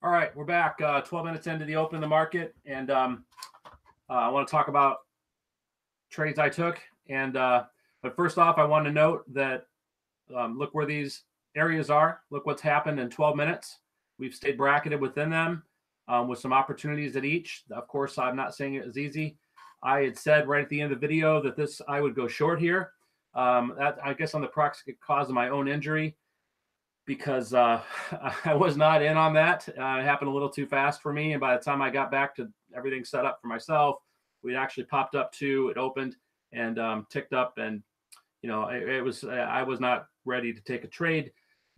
All right, we're back 12 minutes into the open of the market, and I want to talk about trades I took. And but first off, I want to note that look where these areas are. Look what's happened in 12 minutes. We've stayed bracketed within them with some opportunities at each. Of course, I'm not saying it was easy. I had said right at the end of the video that I would go short here. That I guess on the proximate cause of my own injury, because I was not in on that. It happened a little too fast for me. And by the time I got back to everything set up for myself, we'd actually popped up to, it opened and ticked up. And, you know, I was not ready to take a trade,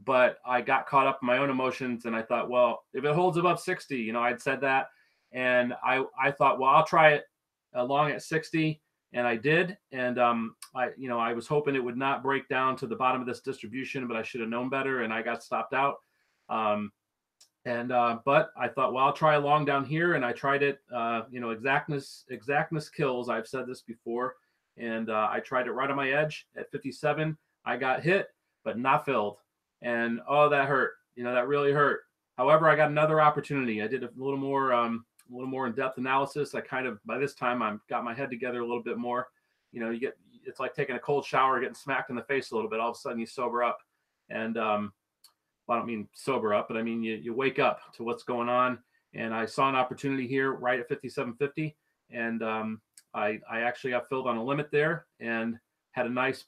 but I got caught up in my own emotions. And I thought, well, if it holds above 60, you know, I'd said that. And I thought, well, I'll try it along at 60. And I did. And I was hoping it would not break down to the bottom of this distribution, but I should have known better, and I got stopped out. But I thought, well, I'll try a long down here, and I tried it. Exactness kills. I've said this before, and I tried it right on my edge at 57. I got hit, but not filled, and oh, that hurt. You know, that really hurt. However, I got another opportunity. I did a little more in-depth analysis. I kind of, by this time, I've got my head together a little bit more. You know, it's like taking a cold shower, getting smacked in the face a little bit. All of a sudden you sober up. And well, I don't mean sober up, but I mean, you wake up to what's going on. And I saw an opportunity here right at 57.50. And I actually got filled on a limit there and had a nice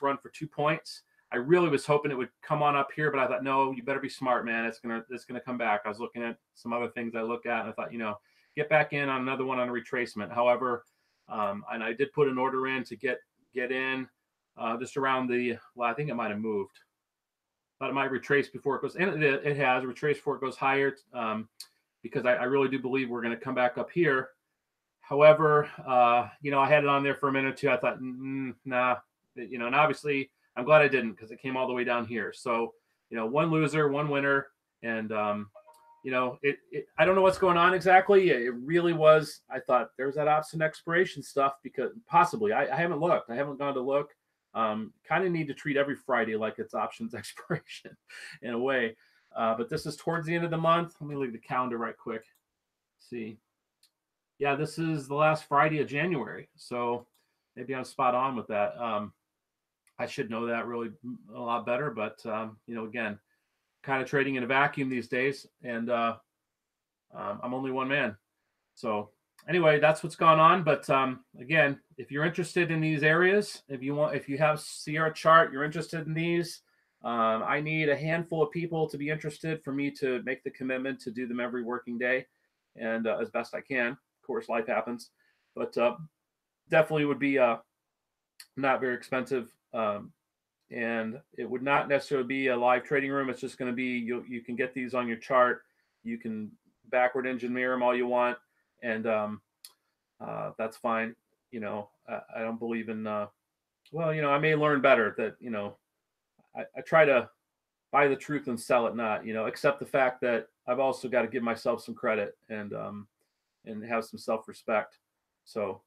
run for 2 points. I really was hoping it would come on up here, but I thought, no, you better be smart, man. It's gonna come back. I was looking at some other things I look at, and I thought, you know, get back in on another one on a retracement. However, and I did put an order in to get in just around well, I think it might have moved, but it might retrace before it goes. And it has retraced before it goes higher, because I really do believe we're going to come back up here. However, you know, I had it on there for a minute or two. I thought, nah, you know, and obviously, I'm glad I didn't, because it came all the way down here. So, you know, one loser, one winner. And, you know, I don't know what's going on exactly. It really was. I thought there's that option expiration stuff, because possibly I haven't looked. I haven't gone to look. Kind of need to treat every Friday like it's options expiration in a way. But this is towards the end of the month. Let me look at the calendar right quick. See. Yeah, this is the last Friday of January. So maybe I'm spot on with that. I should know that really a lot better, but you know, again, kind of trading in a vacuum these days, and I'm only one man. So anyway, that's what's gone on. But again, if you're interested in these areas, if you have Sierra chart, you're interested in these. I need a handful of people to be interested for me to make the commitment to do them every working day, and as best I can. Of course, life happens, but definitely would be not very expensive. And it would not necessarily be a live trading room. It's just going to be, you can get these on your chart. You can backward engineer them all you want. And that's fine. You know, I don't believe in, well, you know, I may learn better that, you know, I try to buy the truth and sell it not, you know, accept the fact that I've also got to give myself some credit and have some self-respect. So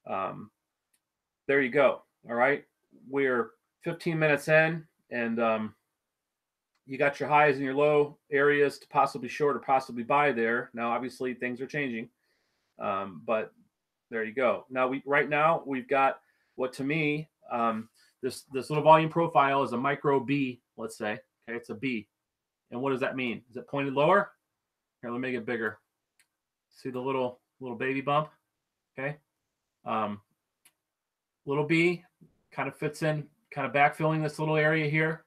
there you go. All right. We're 15 minutes in, and you got your highs and your low areas to possibly short or possibly buy there. Now, obviously, things are changing, but there you go. Now, right now we've got what, to me, this little volume profile is a micro B. Let's say, okay, it's a B, and what does that mean? Is it pointed lower? Here, let me make it bigger. See the little baby bump? Okay, little B kind of fits in, kind of backfilling this little area here.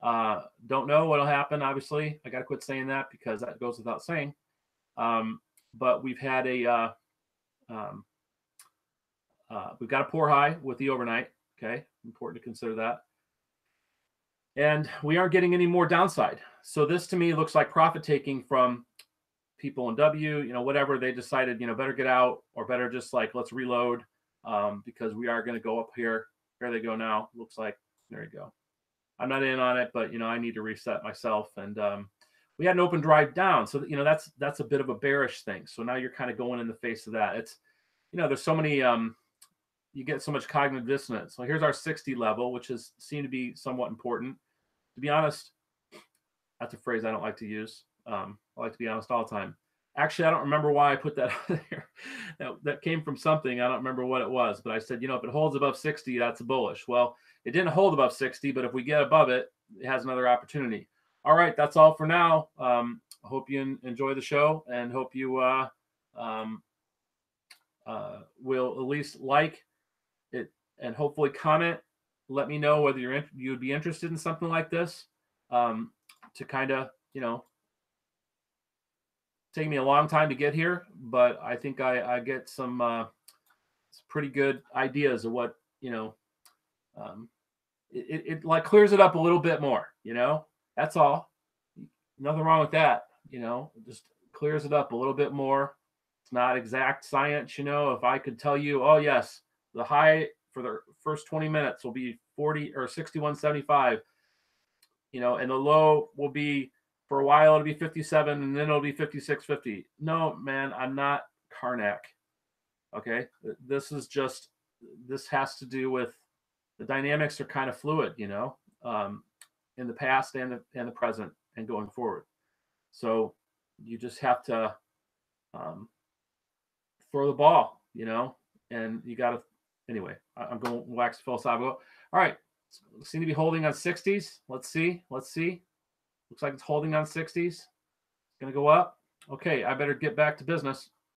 Don't know what'll happen. Obviously, I got to quit saying that because that goes without saying. But we've had we've got a poor high with the overnight. Okay, important to consider that. And we aren't getting any more downside. So this to me looks like profit taking from people in W. You know, whatever they decided, you know, better get out or better just like let's reload, because we are going to go up here. Here they go now. Looks like there you go. I'm not in on it, but you know, I need to reset myself. And we had an open drive down, so you know that's a bit of a bearish thing. So now you're kind of going in the face of that. It's, you know, there's so many you get so much cognitive dissonance. So here's our 60 level, which is seemed to be somewhat important. To be honest, that's a phrase I don't like to use. I like to be honest all the time. Actually, I don't remember why I put that out there. That came from something. I don't remember what it was, but I said, if it holds above 60, that's bullish. Well, it didn't hold above 60, but if we get above it, it has another opportunity. All right, that's all for now. I hope you enjoy the show, and hope you will at least like it and hopefully comment. Let me know whether you would be interested in something like this, to kind of, take me a long time to get here, but I think I get some pretty good ideas of what, it like clears it up a little bit more, that's all. Nothing wrong with that, it just clears it up a little bit more. It's not exact science, if I could tell you, oh yes, the high for the first 20 minutes will be 40 or 61.75, and the low will be, for a while it'll be 57, and then it'll be 56.50. No, man, I'm not Karnak. Okay, this has to do with the dynamics are kind of fluid, in the past and the present and going forward. So you just have to throw the ball, and you got to. Anyway, I'm going to wax philosophical. All right, seem to be holding on 60s. Let's see. Looks like it's holding on 60s. It's going to go up. Okay, I better get back to business.